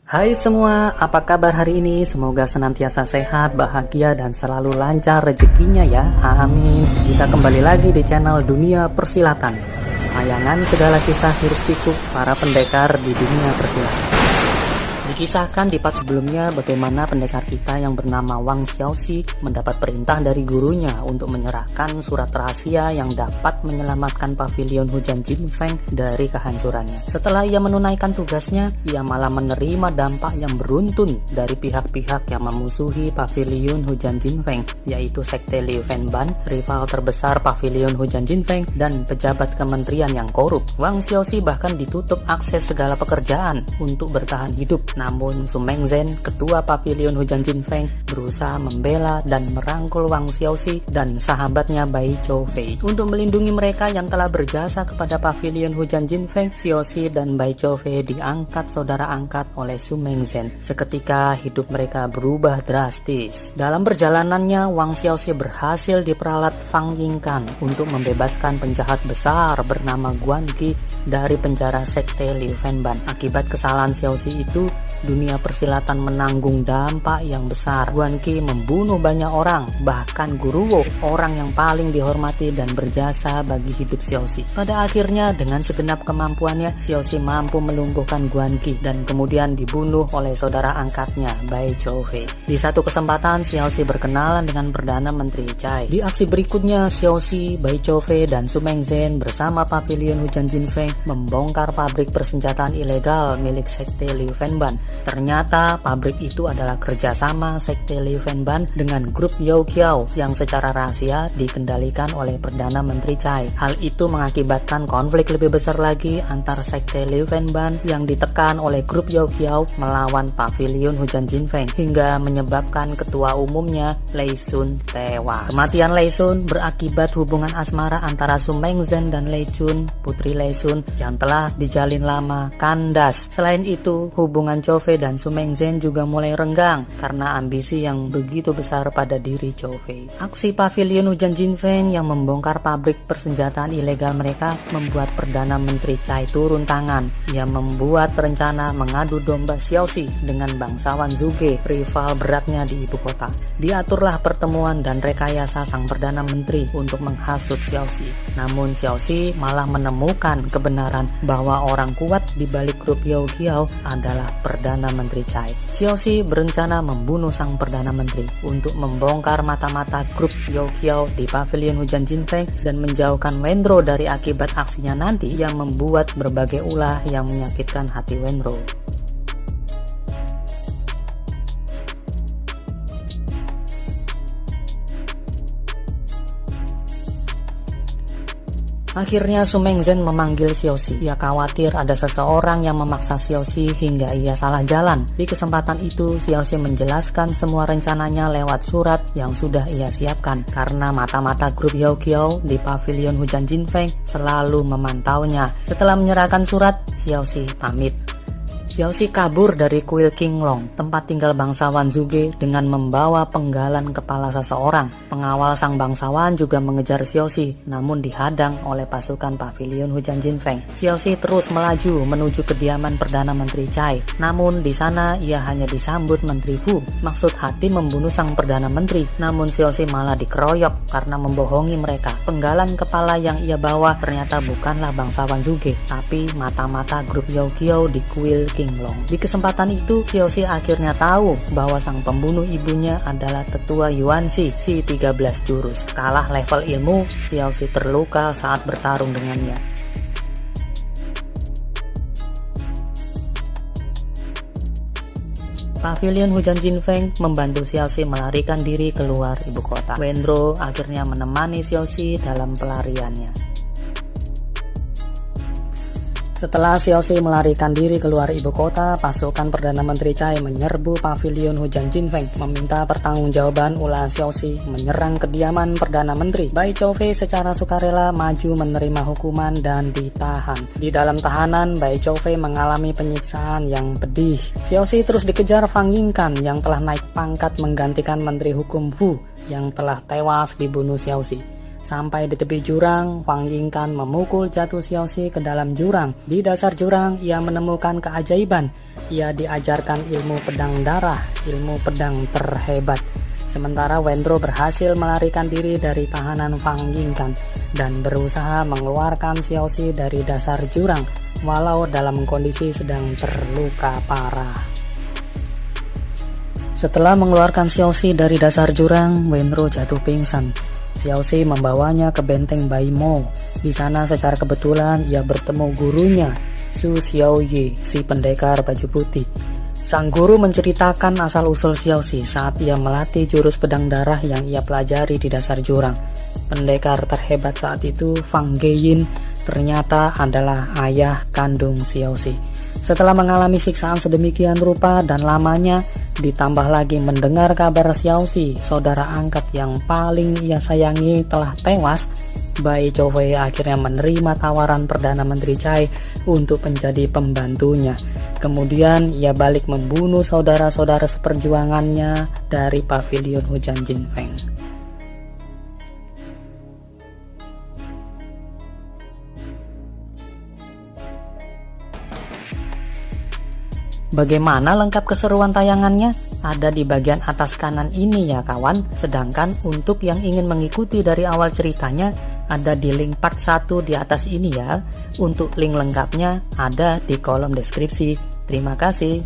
Hai semua, apa kabar hari ini? Semoga senantiasa sehat, bahagia, dan selalu lancar rezekinya ya, amin. Kita kembali lagi di channel Dunia Persilatan, tayangan segala kisah hiruk pikuk para pendekar di dunia persilatan. Dikisahkan di part sebelumnya bagaimana pendekar kita yang bernama Wang Xiaoxi mendapat perintah dari gurunya untuk menyerahkan surat rahasia yang dapat menyelamatkan pavilion hujan Jinfeng dari kehancurannya. Setelah ia menunaikan tugasnya, ia malah menerima dampak yang beruntun dari pihak-pihak yang memusuhi pavilion hujan Jinfeng, yaitu sekte Liu Fenban, rival terbesar pavilion hujan Jinfeng, dan pejabat kementerian yang korup. Wang Xiaoxi bahkan ditutup akses segala pekerjaan untuk bertahan hidup. Namun Su Mengzhen, ketua pavilion hujan Jinfeng, berusaha membela dan merangkul Wang Xiaoxi dan sahabatnya Bai Choufei. Untuk melindungi mereka yang telah berjasa kepada pavilion hujan Jinfeng, Xiaoxi dan Bai Choufei diangkat saudara angkat oleh Su Mengzhen. Seketika hidup mereka berubah drastis. Dalam perjalanannya, Wang Xiaoxi berhasil diperalat Fang Yingkan untuk membebaskan penjahat besar bernama Guan Qi dari penjara sekte Liu Fenban. Akibat kesalahan Xiaoxi itu, dunia persilatan menanggung dampak yang besar. Guan Qi membunuh banyak orang, bahkan Guruwo, orang yang paling dihormati dan berjasa bagi hidup Xiaoxi. Pada akhirnya, dengan segenap kemampuannya, Xiaoxi mampu melumpuhkan Guan Qi dan kemudian dibunuh oleh saudara angkatnya, Bai Choufei. Di satu kesempatan, Xiaoxi berkenalan dengan Perdana Menteri Cai. Di aksi berikutnya, Xiaoxi, Bai Choufei, dan Su Mengzhen bersama pavilion hujan Jinfeng membongkar pabrik persenjataan ilegal milik sekte Liu Fenban. Ternyata pabrik itu adalah kerjasama sekte Liu Fenban dengan grup Yao Qiao yang secara rahasia dikendalikan oleh Perdana Menteri Cai. Hal itu mengakibatkan konflik lebih besar lagi antar sekte Liu Fenban yang ditekan oleh grup Yao Qiao melawan pavilion hujan Jinfeng hingga menyebabkan ketua umumnya Lei Sun tewas. Kematian Lei Sun berakibat hubungan asmara antara Su Mengzhen dan Lei Chun, putri Lei Sun yang telah dijalin lama, kandas. Selain itu, hubungan Choufei dan Su Mengzhen juga mulai renggang karena ambisi yang begitu besar pada diri Choufei. Aksi pavilion hujan Jinfeng yang membongkar pabrik persenjataan ilegal mereka membuat Perdana Menteri Cai turun tangan. Ia membuat rencana mengadu domba Xiaoxi dengan bangsawan Zhuge, rival beratnya di ibu kota. Diaturlah pertemuan dan rekayasa sang Perdana Menteri untuk menghasut Xiaoxi. Namun Xiaoxi malah menemukan kebenaran bahwa orang kuat di balik grup Yao Qiao adalah Perdana Menteri Cai. Xiaoxi berencana membunuh sang Perdana Menteri untuk membongkar mata-mata grup Yao Qiao di pavilion hujan Jinfeng dan menjauhkan Wenro dari akibat aksinya nanti yang membuat berbagai ulah yang menyakitkan hati Wenro. Akhirnya Su Mengzhen memanggil Xiaoxi. Ia khawatir ada seseorang yang memaksa Xiaoxi hingga ia salah jalan. Di kesempatan itu, Xiaoxi menjelaskan semua rencananya lewat surat yang sudah ia siapkan karena mata-mata grup Yao Qiao di pavilion hujan Jinfeng selalu memantaunya. Setelah menyerahkan surat, Xiaoxi pamit. Xiaoxi kabur dari kuil Qinglong, tempat tinggal bangsawan Zhuge, dengan membawa penggalan kepala seseorang. Pengawal sang bangsawan juga mengejar Xiaoxi, namun dihadang oleh pasukan pavilion hujan Jinfeng. Xiaoxi terus melaju menuju kediaman Perdana Menteri Cai. Namun di sana ia hanya disambut Menteri Hu. Maksud hati membunuh sang Perdana Menteri, namun Xiaoxi malah dikeroyok karena membohongi mereka. Penggalan kepala yang ia bawa ternyata bukanlah bangsawan Zhuge, tapi mata-mata grup Yao Qiao di kuil Qinglong. Di kesempatan itu, Xiaoxi akhirnya tahu bahwa sang pembunuh ibunya adalah tetua Yuanxi, si 13 jurus. Kalah level ilmu, Xiaoxi terluka saat bertarung dengannya. Pavilion hujan Jinfeng membantu Xiaoxi melarikan diri keluar ibu kota. Wenro akhirnya menemani Xiaoxi dalam pelariannya. Setelah Xiaoxi melarikan diri keluar ibu kota, pasukan Perdana Menteri Cai menyerbu pavilion hujan Jinfeng, meminta pertanggungjawaban ulah Xiaoxi menyerang kediaman Perdana Menteri. Bai Choufei secara sukarela maju menerima hukuman dan ditahan. Di dalam tahanan, Bai Choufei mengalami penyiksaan yang pedih. Xiaoxi terus dikejar Fang Yingkan yang telah naik pangkat menggantikan Menteri Hukum Wu yang telah tewas dibunuh Xiaoxi. Sampai di tepi jurang, Fang Yingkan memukul jatuh Xiaoxi ke dalam jurang. Di dasar jurang, ia menemukan keajaiban. Ia diajarkan ilmu pedang darah, ilmu pedang terhebat. Sementara Wendro berhasil melarikan diri dari tahanan Fang Yingkan dan berusaha mengeluarkan Xiaoxi dari dasar jurang, walau dalam kondisi sedang terluka parah. Setelah mengeluarkan Xiaoxi dari dasar jurang, Wendro jatuh pingsan. Xiaoxi membawanya ke benteng Baimo. Di sana secara kebetulan ia bertemu gurunya, Su Xiaoyi, si pendekar baju putih. Sang guru menceritakan asal-usul Xiaoxi saat ia melatih jurus pedang darah yang ia pelajari di dasar jurang. Pendekar terhebat saat itu, Fang Geyin, ternyata adalah ayah kandung Xiaoxi. Setelah mengalami siksaan sedemikian rupa dan lamanya, ditambah lagi mendengar kabar Xiaoxi, saudara angkat yang paling ia sayangi, telah tewas, Bai Chouwei akhirnya menerima tawaran Perdana Menteri Cai untuk menjadi pembantunya. Kemudian ia balik membunuh saudara-saudara seperjuangannya dari pavilion hujan Jinfeng. Bagaimana lengkap keseruan tayangannya? Ada di bagian atas kanan ini ya kawan. Sedangkan untuk yang ingin mengikuti dari awal ceritanya, ada di link part 1 di atas ini ya. Untuk link lengkapnya ada di kolom deskripsi. Terima kasih.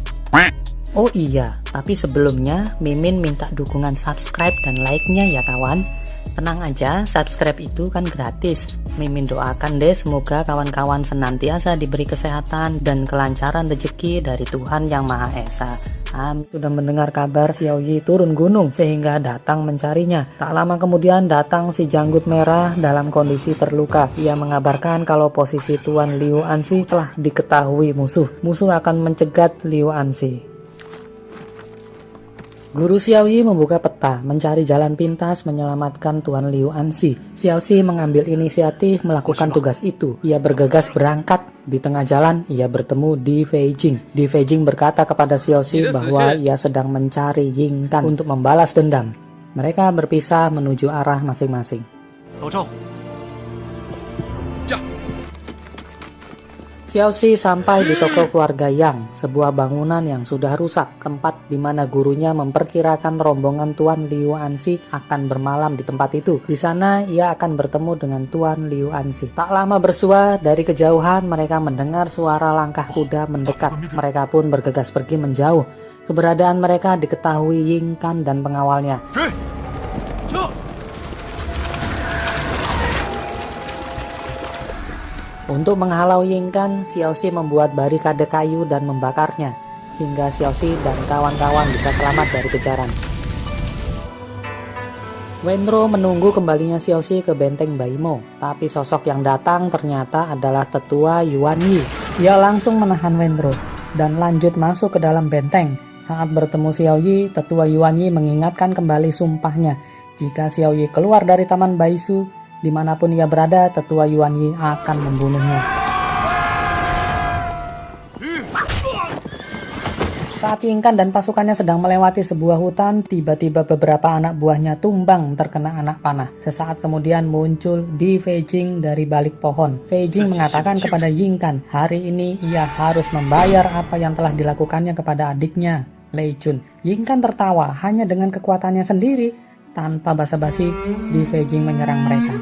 Oh iya, tapi sebelumnya Mimin minta dukungan subscribe dan like-nya ya kawan. Tenang aja, subscribe itu kan gratis. Mimin doakan deh semoga kawan-kawan senantiasa diberi kesehatan dan kelancaran rezeki dari Tuhan Yang Maha Esa. Sudah mendengar kabar Xiaoyi turun gunung sehingga datang mencarinya. Tak lama kemudian datang si janggut merah dalam kondisi terluka. Ia mengabarkan kalau posisi Tuan Liu Anxi telah diketahui musuh. Musuh akan mencegat Liu Anxi. Guru Xiaoyi membuka peta, mencari jalan pintas menyelamatkan Tuan Liu Anxi. Xiaoxi mengambil inisiatif melakukan tugas itu. Ia bergegas berangkat. Di tengah jalan, ia bertemu Di Feijing. Di Feijing berkata kepada Xiaoxi bahwa ia sedang mencari Yingkan untuk membalas dendam. Mereka berpisah menuju arah masing-masing. Xiaoxi sampai di toko keluarga Yang, sebuah bangunan yang sudah rusak, tempat di mana gurunya memperkirakan rombongan Tuan Liu Anxi akan bermalam di tempat itu. Di sana ia akan bertemu dengan Tuan Liu Anxi. Tak lama bersua, dari kejauhan mereka mendengar suara langkah kuda mendekat. Mereka pun bergegas pergi menjauh. Keberadaan mereka diketahui Yingkan dan pengawalnya. Untuk menghalau Yingkan, Xiaoxi membuat barikade kayu dan membakarnya, hingga Xiaoxi dan kawan-kawan bisa selamat dari kejaran. Wendro menunggu kembalinya Xiaoxi ke benteng Baimo, tapi sosok yang datang ternyata adalah tetua Yuan Yi. Ia langsung menahan Wendro dan lanjut masuk ke dalam benteng. Saat bertemu Xiaoyi, tetua Yuan Yi mengingatkan kembali sumpahnya. Jika Xiaoyi keluar dari Taman Baisu, dimanapun ia berada, tetua Yuan Yi akan membunuhnya. Saat Yingkan dan pasukannya sedang melewati sebuah hutan, tiba-tiba beberapa anak buahnya tumbang terkena anak panah. Sesaat kemudian muncul Di Feijing dari balik pohon. Feijing mengatakan kepada Yingkan, hari ini ia harus membayar apa yang telah dilakukannya kepada adiknya, Lei Chun. Yingkan tertawa hanya dengan kekuatannya sendiri. Tanpa basa-basi, Di Feijing menyerang mereka.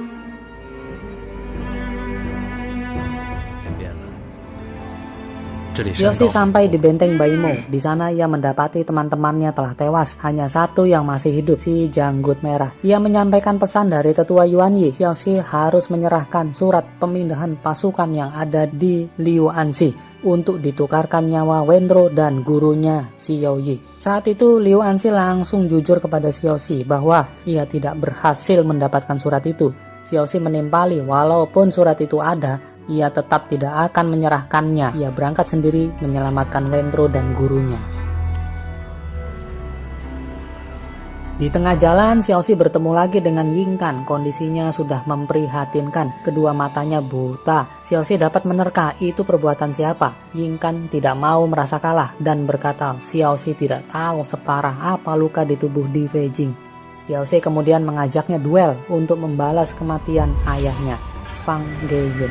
Xiaoxi sampai di benteng Baimo. Di sana ia mendapati teman-temannya telah tewas. Hanya satu yang masih hidup, si janggut merah. Ia menyampaikan pesan dari tetua Yuan Yi. Xiaoxi harus menyerahkan surat pemindahan pasukan yang ada di Liu Anxi untuk ditukarkan nyawa Wendro dan gurunya Xiaoyi. Saat itu Liu Anxi langsung jujur kepada Xiaoxi bahwa ia tidak berhasil mendapatkan surat itu. Xiaoxi menimpali, walaupun surat itu ada, ia tetap tidak akan menyerahkannya. Ia berangkat sendiri menyelamatkan Wendro dan gurunya. Di tengah jalan, Xiaoxi bertemu lagi dengan Yingkan. Kondisinya sudah memprihatinkan. Kedua matanya buta. Xiaoxi dapat menerka itu perbuatan siapa. Yingkan tidak mau merasa kalah dan berkata Xiaoxi tidak tahu separah apa luka di tubuh Di Feijing. Xiaoxi kemudian mengajaknya duel untuk membalas kematian ayahnya, Fang Geyin.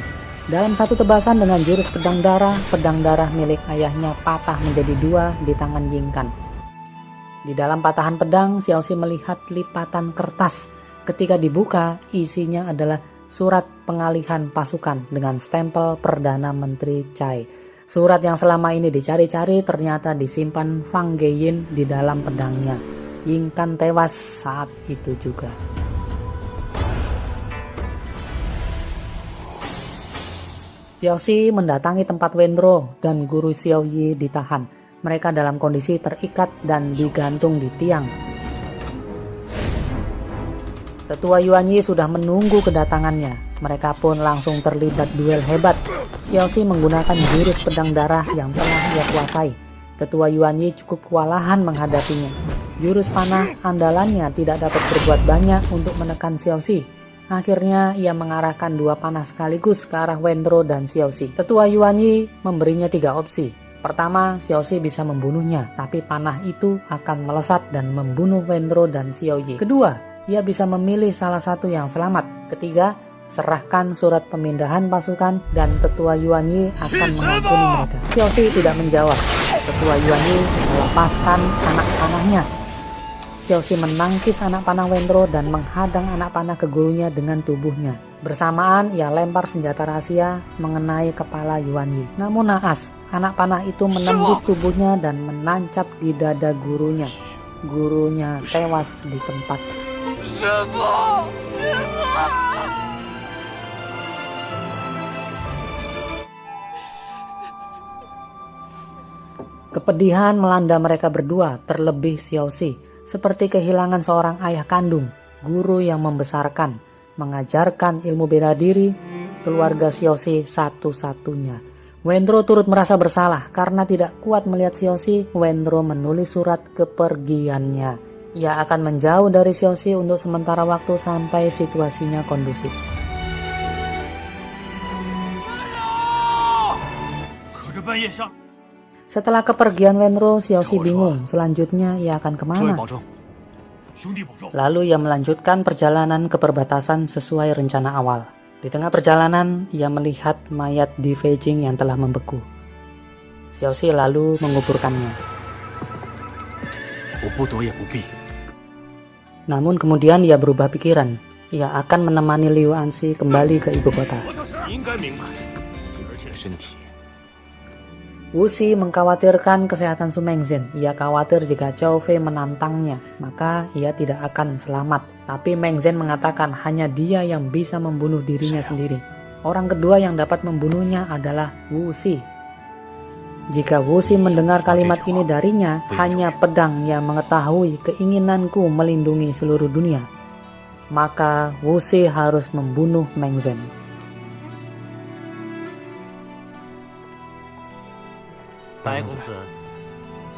Dalam satu tebasan dengan jurus pedang darah milik ayahnya patah menjadi dua di tangan Yingkan. Di dalam patahan pedang, Xiaoxi melihat lipatan kertas. Ketika dibuka, isinya adalah surat pengalihan pasukan dengan stempel Perdana Menteri Cai. Surat yang selama ini dicari-cari ternyata disimpan Fang Geyin di dalam pedangnya. Yingkan tewas saat itu juga. Xiaoxi mendatangi tempat Wenro dan guru Xiaoyi ditahan. Mereka dalam kondisi terikat dan digantung di tiang. Tetua Yuanyi sudah menunggu kedatangannya. Mereka pun langsung terlibat duel hebat. Xiaoxi menggunakan jurus pedang darah yang telah ia kuasai. Tetua Yuanyi cukup kewalahan menghadapinya. Jurus panah andalannya tidak dapat berbuat banyak untuk menekan Xiaoxi. Akhirnya ia mengarahkan dua panah sekaligus ke arah Wenro dan Xiaoxi. Tetua Yuanyi memberinya 3 opsi. Pertama, Xiaoxi bisa membunuhnya, tapi panah itu akan melesat dan membunuh Wenro dan Xiaoyi. Kedua, ia bisa memilih salah satu yang selamat. Ketiga, serahkan surat pemindahan pasukan dan Tetua Yuanyi akan mengampuni mereka. Xiaoxi tidak menjawab. Tetua Yuanyi melepaskan anak panahnya. Xiaoxi menangkis anak panah Wenro dan menghadang anak panah ke gurunya dengan tubuhnya. Bersamaan ia lempar senjata rahasia mengenai kepala Yuanyi. Namun naas, anak panah itu menembus tubuhnya dan menancap di dada gurunya. Gurunya tewas di tempat. Kepedihan melanda mereka berdua, terlebih Xiaoxi. Seperti kehilangan seorang ayah kandung, guru yang membesarkan, mengajarkan ilmu bela diri, keluarga Xiaoxi satu-satunya. Wenro turut merasa bersalah karena tidak kuat melihat Xiaoxi. Wenro menulis surat kepergiannya. Ia akan menjauh dari Xiaoxi untuk sementara waktu sampai situasinya kondusif. Setelah kepergian Wenro, Xiaoxi bingung selanjutnya ia akan kemana. Lalu ia melanjutkan perjalanan ke perbatasan sesuai rencana awal. Di tengah perjalanan, ia melihat mayat di Beijing yang telah membeku. Xiaoxi lalu menguburkannya. Namun kemudian ia berubah pikiran. Ia akan menemani Liu Anxi kembali ke ibu kota. Wuxi mengkhawatirkan kesehatan Su Mengzhen. Ia khawatir jika Zhao Fei menantangnya, maka ia tidak akan selamat. Tapi Mengzhen mengatakan hanya dia yang bisa membunuh dirinya sendiri. Orang kedua yang dapat membunuhnya adalah Wuxi. Jika Wuxi mendengar kalimat ini darinya, hanya pedang yang mengetahui keinginanku melindungi seluruh dunia. Maka Wuxi harus membunuh Mengzhen.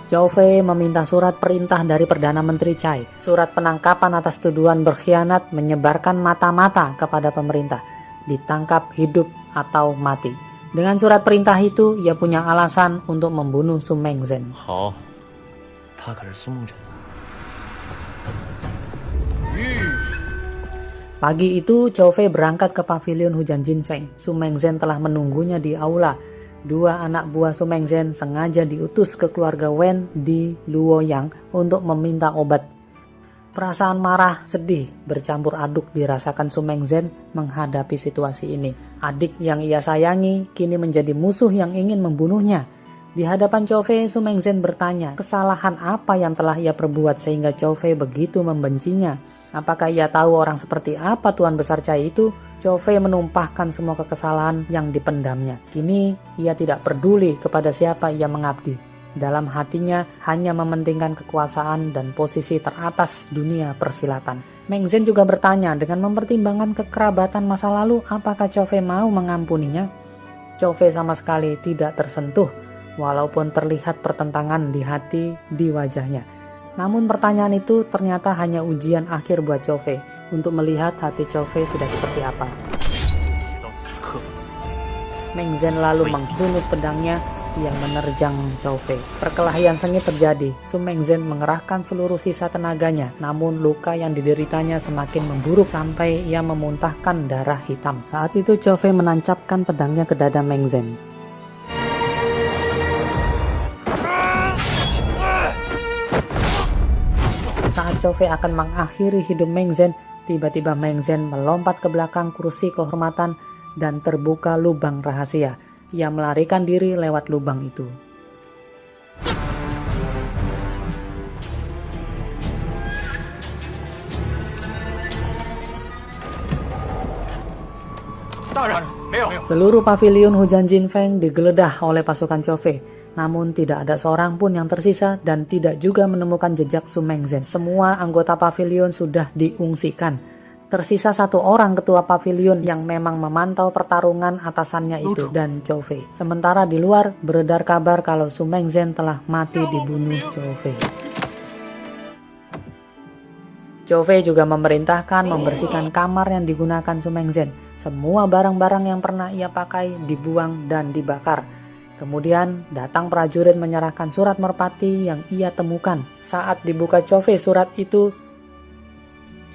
Zhao Fei meminta surat perintah dari Perdana Menteri Cai. Surat penangkapan atas tuduhan berkhianat menyebarkan mata-mata kepada pemerintah. Ditangkap hidup atau mati. Dengan surat perintah itu, ia punya alasan untuk membunuh Su Mengzhen. Pagi itu, Zhao Fei berangkat ke pavilion hujan Jinfeng. Su Mengzhen telah menunggunya di aula. Dua anak buah Su Mengzhen sengaja diutus ke keluarga Wen di Luoyang untuk meminta obat. Perasaan marah, sedih, bercampur aduk dirasakan Su Mengzhen menghadapi situasi ini. Adik yang ia sayangi kini menjadi musuh yang ingin membunuhnya. Di hadapan Zhao Fei, Su Mengzhen bertanya, kesalahan apa yang telah ia perbuat sehingga Zhao Fei begitu membencinya? Apakah ia tahu orang seperti apa Tuan Besar Cai itu? Zhao Fei menumpahkan semua kekesalan yang dipendamnya. Kini ia tidak peduli kepada siapa ia mengabdi. Dalam hatinya hanya mementingkan kekuasaan dan posisi teratas dunia persilatan. Mengzhen juga bertanya dengan mempertimbangkan kekerabatan masa lalu, apakah Zhao Fei mau mengampuninya? Zhao Fei sama sekali tidak tersentuh, walaupun terlihat pertentangan di hati di wajahnya. Namun pertanyaan itu ternyata hanya ujian akhir buat Zhao Fei untuk melihat hati Zhao Fei sudah seperti apa. Mengzhen lalu menghunus pedangnya. yang menerjang Chow Fei. Perkelahian sengit terjadi. Su Mengzhen mengerahkan seluruh sisa tenaganya, namun luka yang dideritanya semakin memburuk sampai ia memuntahkan darah hitam. Saat itu Chow Fei menancapkan pedangnya ke dada Mengzhen. Saat Chow Fei akan mengakhiri hidup Mengzhen, tiba-tiba Mengzhen melompat ke belakang kursi kehormatan dan terbuka lubang rahasia. Ia melarikan diri lewat lubang itu. Seluruh pavilion hujan Jinfeng digeledah oleh pasukan Chow Fei. Namun tidak ada seorang pun yang tersisa dan tidak juga menemukan jejak Su Mengzhen. Semua anggota pavilion sudah diungsikan. Tersisa satu orang ketua pavilion yang memang memantau pertarungan atasannya itu dan Chow Fei. Sementara di luar beredar kabar kalau Su Mengzhen telah mati dibunuh Chow Fei. Chow Fei juga memerintahkan membersihkan kamar yang digunakan Su Mengzhen. Semua barang-barang yang pernah ia pakai dibuang dan dibakar. Kemudian datang prajurit menyerahkan surat merpati yang ia temukan. Saat dibuka Chow Fei surat itu,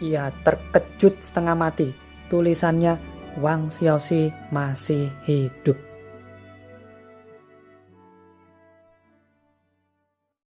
ia terkejut setengah mati. Tulisannya, Wang Xiaoxi masih hidup.